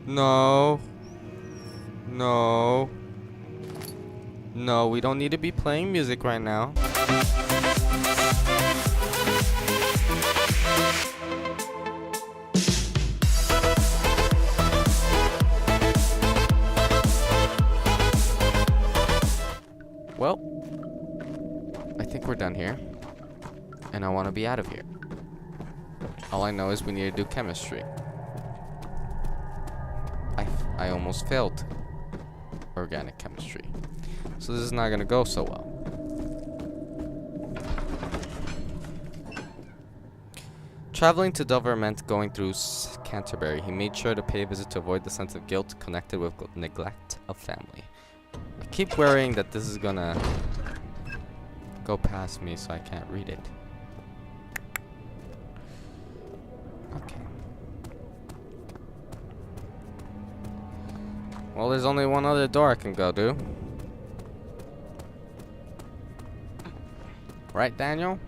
No. No. No, we don't need to be playing music right now. Well, I think we're done here. And I want to be out of here. All I know is we need to do chemistry. I almost failed organic chemistry. So this is not going to go so well. Traveling to Dover meant going through Canterbury. He made sure to pay a visit to avoid the sense of guilt connected with neglect of family. I keep worrying that this is gonna go past me so I can't read it. Okay. Well, there's only one other door I can go to. Right, Daniel?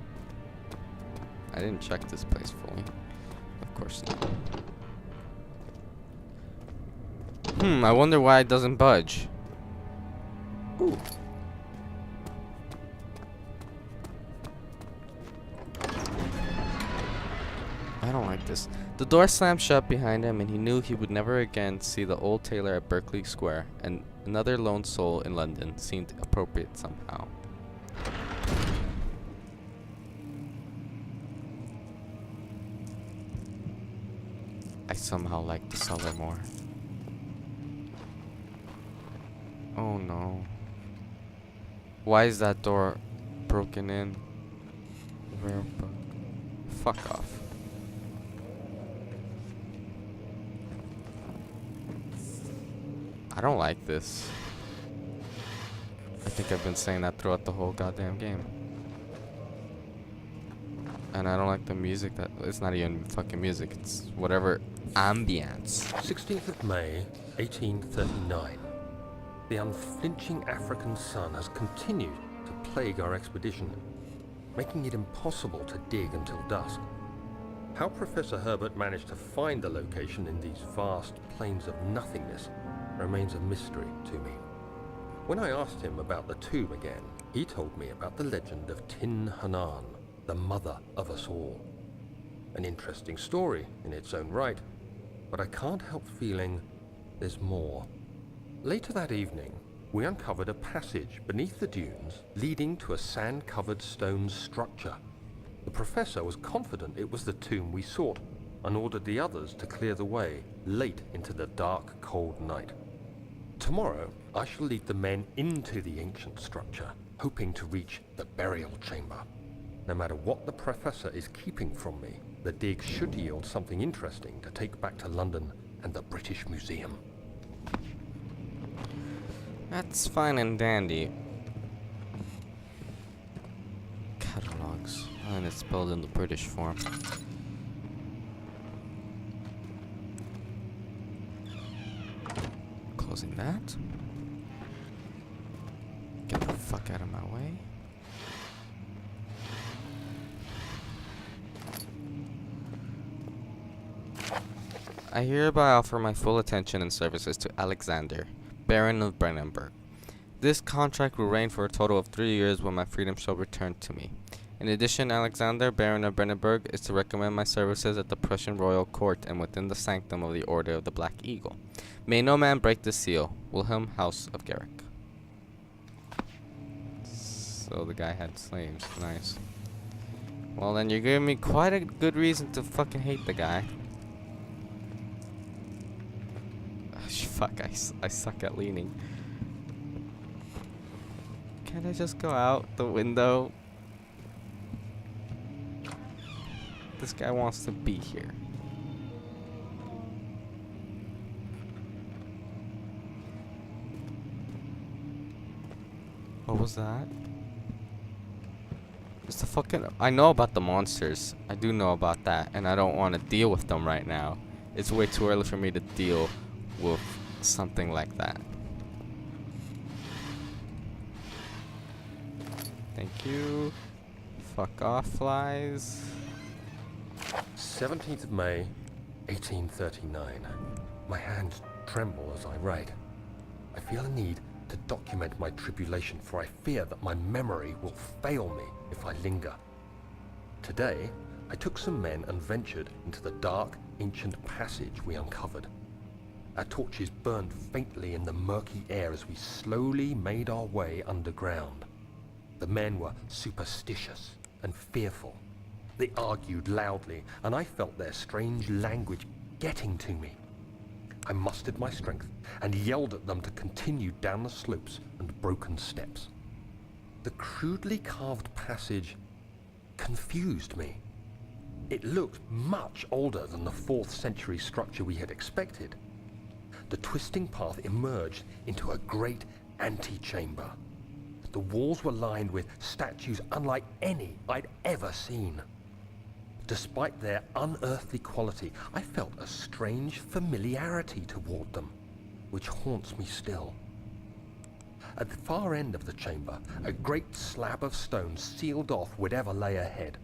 I didn't check this place fully. Of course not. I wonder why it doesn't budge. Ooh. I don't like this. The door slammed shut behind him, and he knew he would never again see the old tailor at Berkeley Square, and another lone soul in London seemed appropriate somehow. I somehow like the cellar more. Oh no. Why is that door broken in? Fuck off. I don't like this. I think I've been saying that throughout the whole goddamn game. And I don't like the music that it's not even fucking music, it's whatever ambience. 16th of May, 1839. The unflinching African sun has continued to plague our expedition, making it impossible to dig until dusk. How Professor Herbert managed to find the location in these vast plains of nothingness remains a mystery to me. When I asked him about the tomb again, he told me about the legend of Tin Hanan, the mother of us all. An interesting story in its own right, but I can't help feeling there's more. Later that evening, we uncovered a passage beneath the dunes leading to a sand-covered stone structure. The professor was confident it was the tomb we sought and ordered the others to clear the way late into the dark, cold night. Tomorrow, I shall lead the men into the ancient structure, hoping to reach the burial chamber. No matter what the professor is keeping from me, the dig should yield something interesting to take back to London and the British Museum. That's fine and dandy. Catalogs. And it's spelled in the British form. Closing that. Get the fuck out of my way. I hereby offer my full attention and services to Alexander, Baron of Brandenburg. This contract will reign for a total of 3 years when my freedom shall return to me. In addition, Alexander, Baron of Brandenburg, is to recommend my services at the Prussian royal court and within the sanctum of the Order of the Black Eagle. May no man break the seal. Wilhelm, House of Garrick. So the guy had slaves. Nice. Well, then you're giving me quite a good reason to fucking hate the guy. Fuck, I suck at leaning. Can't I just go out the window? This guy wants to be here. What was that? It's the fucking... I know about the monsters. I do know about that, and I don't want to deal with them right now. It's way too early for me to deal with something like that. Thank you. Fuck off, flies. 17th of May, 1839. My hands tremble as I write. I feel a need to document my tribulation, for I fear that my memory will fail me if I linger. Today, I took some men and ventured into the dark, ancient passage we uncovered. Our torches burned faintly in the murky air as we slowly made our way underground. The men were superstitious and fearful. They argued loudly, and I felt their strange language getting to me. I mustered my strength and yelled at them to continue down the slopes and broken steps. The crudely carved passage confused me. It looked much older than the 4th century structure we had expected. The twisting path emerged into a great antechamber. The walls were lined with statues unlike any I'd ever seen. Despite their unearthly quality, I felt a strange familiarity toward them, which haunts me still. At the far end of the chamber, a great slab of stone sealed off whatever lay ahead.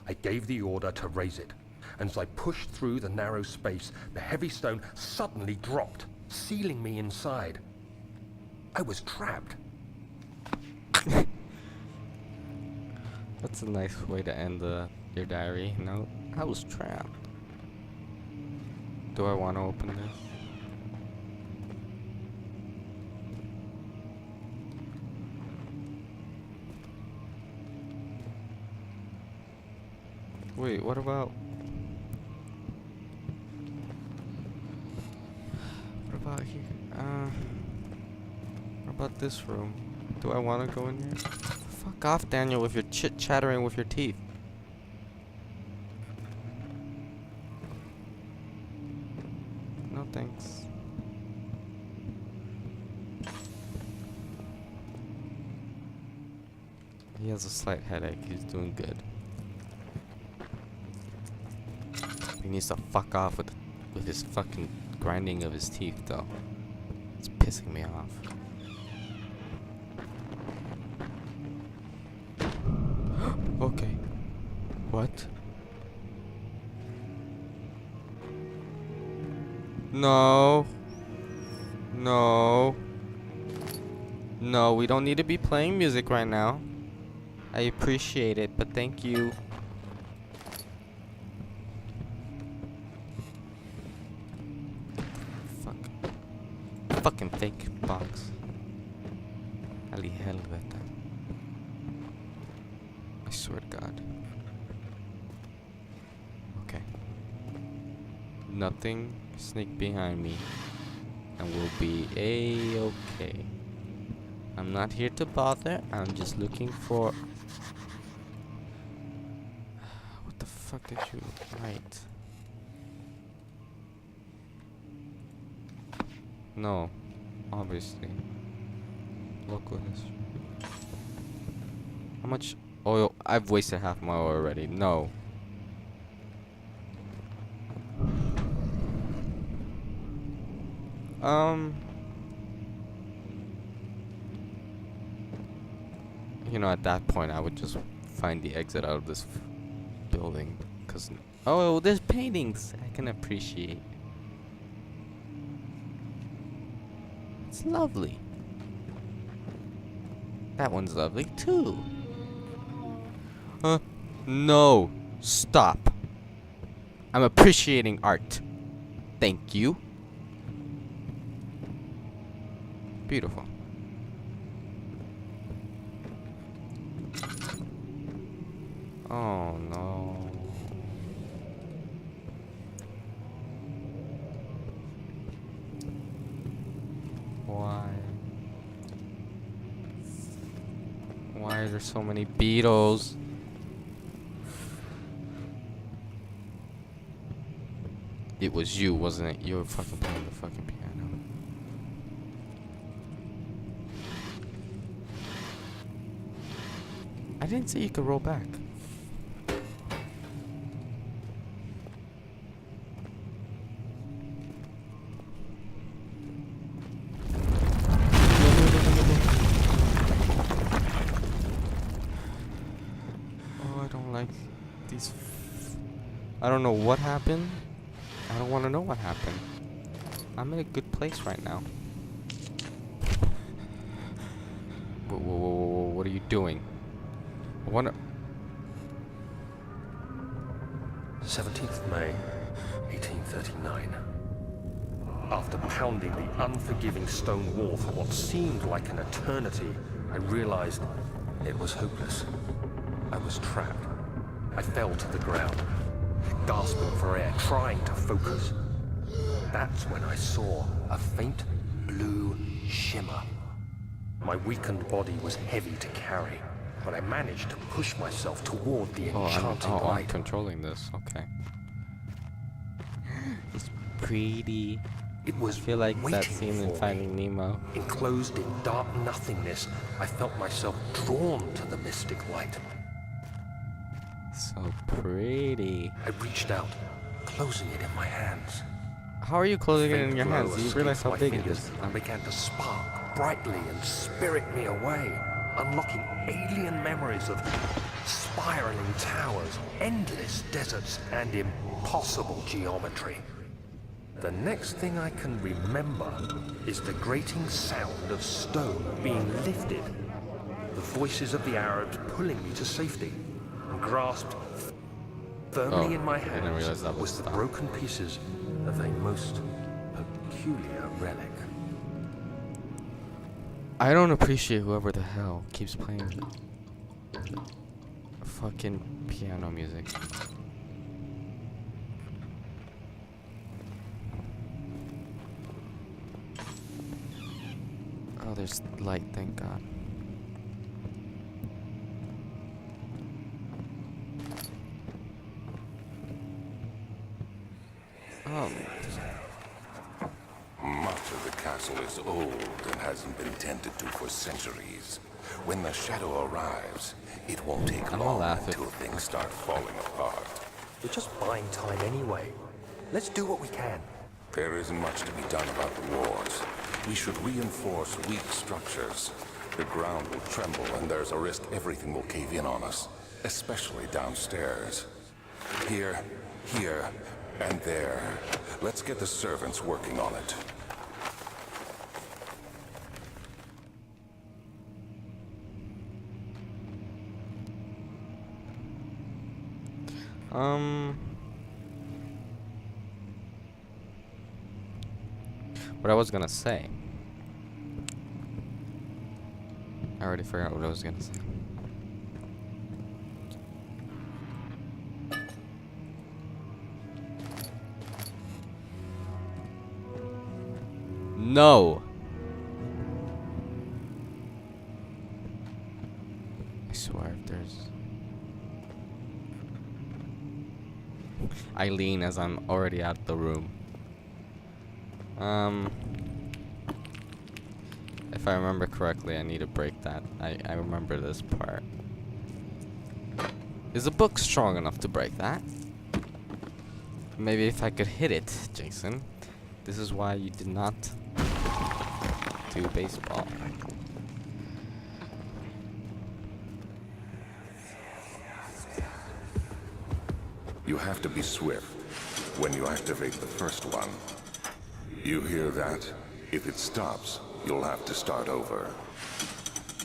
I gave the order to raise it, and as I pushed through the narrow space, the heavy stone suddenly dropped, sealing me inside. I was trapped. That's a nice way to end your diary. No, I was trapped. Do I want to open this? Wait, what about here? What about this room? Do I want to go in here? Fuck off, Daniel, with your chit-chattering with your teeth. No thanks. He has a slight headache. He's doing good. He needs to fuck off with his fucking grinding of his teeth, though. It's pissing me off. Okay. What? No. No. No, we don't need to be playing music right now. I appreciate it, but thank you. Fuck. Fucking fake box. Ali helvete. I swear to God. Okay. Nothing sneak behind me, and we'll be a-okay. I'm not here to bother. I'm just looking for. What the fuck did you write? No, obviously. Local history. How much oil? I've wasted half my oil already. No. You know, at that point, I would just find the exit out of this building. Cause oh, there's paintings I can appreciate. It's lovely. That one's lovely too. No. Stop. I'm appreciating art. Thank you. Beautiful. Oh no. Why? Why are there so many beetles? It was you, wasn't it? You were fucking playing the fucking piano. I didn't say you could roll back. Oh, I don't like these. I don't know what happened, I don't want to know what happened. I'm in a good place right now. Whoa, whoa, whoa, whoa, whoa, what are you doing? I wanna... 17th May, 1839. After pounding the unforgiving stone wall for what seemed like an eternity, I realized it was hopeless. I was trapped. I fell to the ground, gasping for air, trying to focus. That's when I saw a faint blue shimmer. My weakened body was heavy to carry, but I managed to push myself toward the enchanting I'm light. controlling this. Okay. It's pretty. It was I feel like that waiting scene in for me. Finding Nemo. Enclosed in dark nothingness, I felt myself drawn to the mystic light. So pretty. I reached out, closing it in my hands. How are you closing it in Faint your glow hands? Do you escaped realize how my big it fingers is? and began to spark brightly and spirit me away, unlocking alien memories of spiraling towers, endless deserts, and impossible geometry. The next thing I can remember is the grating sound of stone being lifted, the voices of the Arabs pulling me to safety, and grasped firmly in my I didn't hands realize that was the stop. broken pieces of a most peculiar relic. I don't appreciate whoever the hell keeps playing fucking piano music. Oh, there's light, thank God. Oh, Much of the castle is old and hasn't been tended to for centuries. When the shadow arrives, it won't take I'm gonna long laugh until things start falling apart. We're just buying time anyway. Let's do what we can. There isn't much to be done about the walls. We should reinforce weak structures. The ground will tremble and there's a risk everything will cave in on us, especially downstairs. Here, and there. Let's get the servants working on it. What I was gonna say. I already forgot what I was gonna say. No! I swear if there's... I lean as I'm already out the room. If I remember correctly, I need to break that. I remember this part. Is the book strong enough to break that? Maybe if I could hit it, Jason. This is why you did not do baseball. You have to be swift when you activate the first one. You hear that? If it stops, you'll have to start over.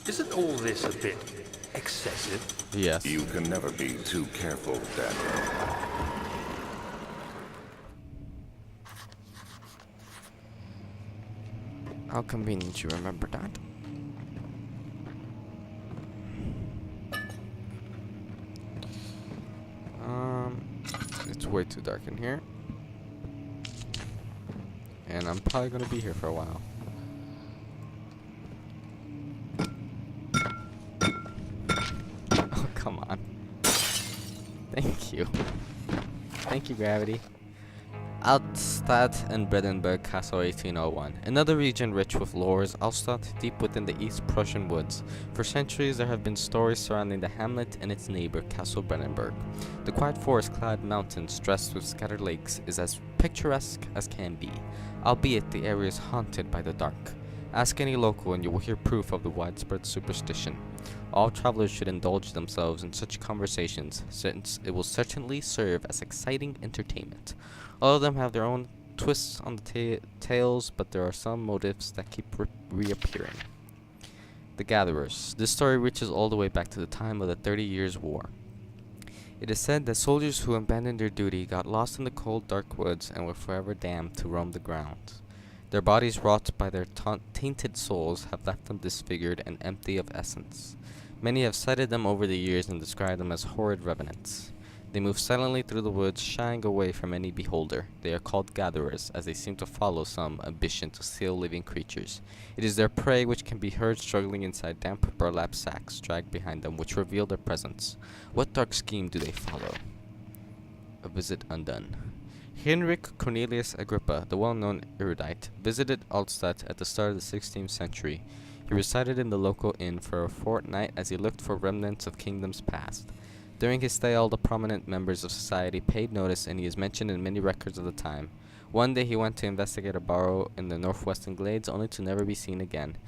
Isn't all this a bit excessive? Yes. You can never be too careful, Daniel. How convenient you remember that. It's way too dark in here. And I'm probably gonna be here for a while. Oh, come on. Thank you. Thank you, Gravity. Altstadt and Bredenberg Castle 1801. Another region rich with lores, Altstadt, deep within the East Prussian woods. For centuries there have been stories surrounding the hamlet and its neighbor, Castle Bredenberg. The quiet forest-clad mountains stressed with scattered lakes is as picturesque as can be, albeit the area is haunted by the dark. Ask any local and you will hear proof of the widespread superstition. All travelers should indulge themselves in such conversations, since it will certainly serve as exciting entertainment. All of them have their own twists on the tales, but there are some motifs that keep reappearing. The Gatherers. This story reaches all the way back to the time of the 30 Years' War. It is said that soldiers who abandoned their duty got lost in the cold, dark woods and were forever damned to roam the grounds. Their bodies, wrought by their tainted souls, have left them disfigured and empty of essence. Many have cited them over the years and described them as horrid revenants. They move silently through the woods, shying away from any beholder. They are called gatherers, as they seem to follow some ambition to steal living creatures. It is their prey which can be heard struggling inside damp burlap sacks dragged behind them, which reveal their presence. What dark scheme do they follow? A visit undone. Heinrich Cornelius Agrippa, the well-known erudite, visited Altstadt at the start of the 16th century. He resided in the local inn for a fortnight as he looked for remnants of kingdoms past. During his stay, all the prominent members of society paid notice, and he is mentioned in many records of the time. One day he went to investigate a burrow in the northwestern glades, only to never be seen again.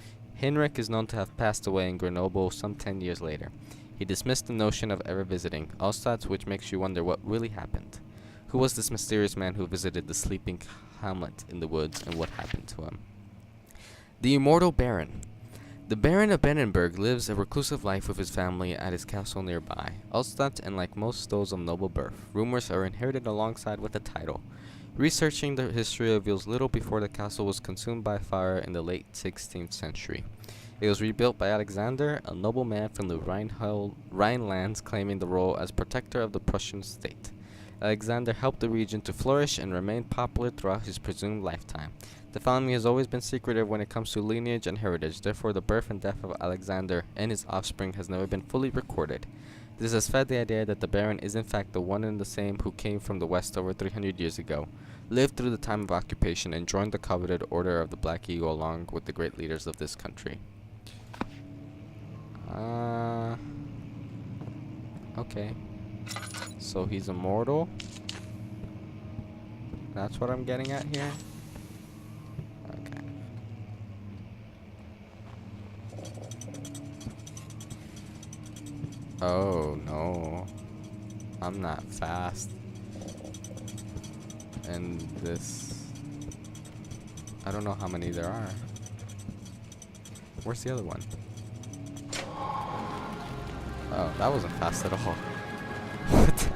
Heinrich is known to have passed away in Grenoble some 10 years later. He dismissed the notion of ever visiting Altstadt, which makes you wonder what really happened. Who was this mysterious man who visited the sleeping hamlet in the woods, and what happened to him? The Immortal Baron. The Baron of Brandenburg lives a reclusive life with his family at his castle nearby. Altstadt, and like most those of noble birth, rumors are inherited alongside with the title. Researching the history reveals little before the castle was consumed by fire in the late 16th century. It was rebuilt by Alexander, a nobleman from the Rhinelands, claiming the role as protector of the Prussian state. Alexander helped the region to flourish and remained popular throughout his presumed lifetime. The family has always been secretive when it comes to lineage and heritage, therefore the birth and death of Alexander and his offspring has never been fully recorded. This has fed the idea that the Baron is in fact the one and the same who came from the west over 300 years ago, lived through the time of occupation, and joined the coveted Order of the Black Eagle along with the great leaders of this country. Okay. So he's immortal? That's what I'm getting at here? Okay. Oh no. I'm not fast. And this... I don't know how many there are. Where's the other one? Oh, that wasn't fast at all. What?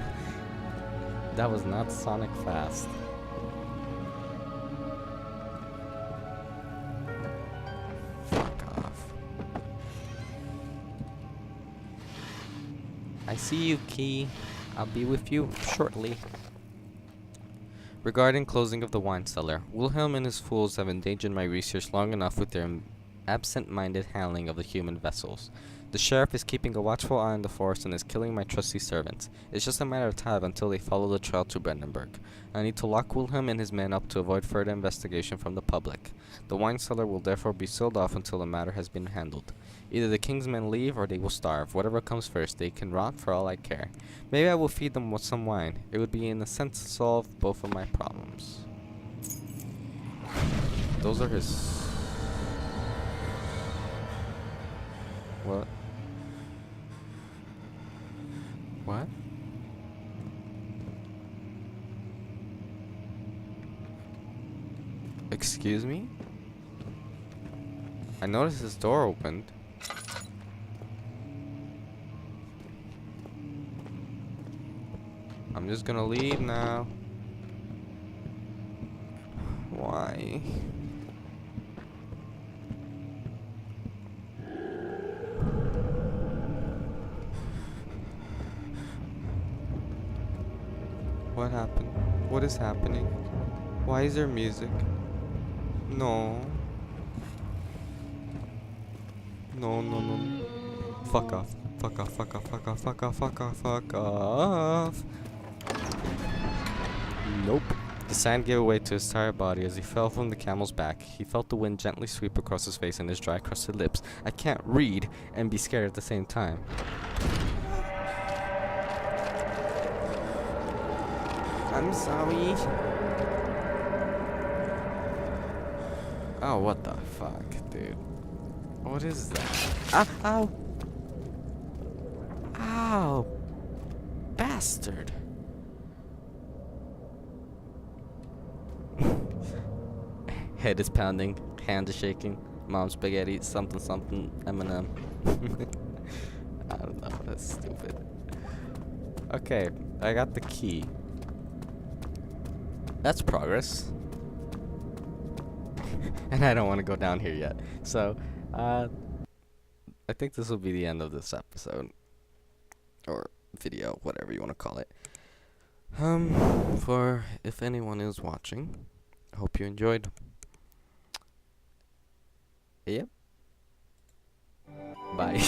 That was not Sonic fast. Fuck off. I see you, Key. I'll be with you shortly. Regarding closing of the wine cellar, Wilhelm and his fools have endangered my research long enough with their absent-minded handling of the human vessels. The sheriff is keeping a watchful eye on the forest and is killing my trusty servants. It's just a matter of time until they follow the trail to Brandenburg. I need to lock Wilhelm and his men up to avoid further investigation from the public. The wine cellar will therefore be sealed off until the matter has been handled. Either the king's men leave or they will starve. Whatever comes first, they can rot for all I care. Maybe I will feed them with some wine. It would be in a sense solve both of my problems. Those are his... What? What? Excuse me? I noticed his door opened. I'm just gonna leave now. Why? What happened? What is happening? Why is there music? No. No, no, no. Fuck off. Fuck off, fuck off, fuck off, fuck off, fuck off, fuck off. Nope. The sand gave way to his tired body as he fell from the camel's back. He felt the wind gently sweep across his face and his dry, crusted lips. I can't read and be scared at the same time. I'm sorry. Oh, what the fuck, dude? What is that? Ah, ow! Oh, bastard. Head is pounding, hand is shaking, mom spaghetti, something something, Eminem. I don't know, that's stupid. Okay, I got the key. That's progress. And I don't want to go down here yet. So, I think this will be the end of this episode. Or video, whatever you want to call it. For if anyone is watching, I hope you enjoyed. Yep. Bye.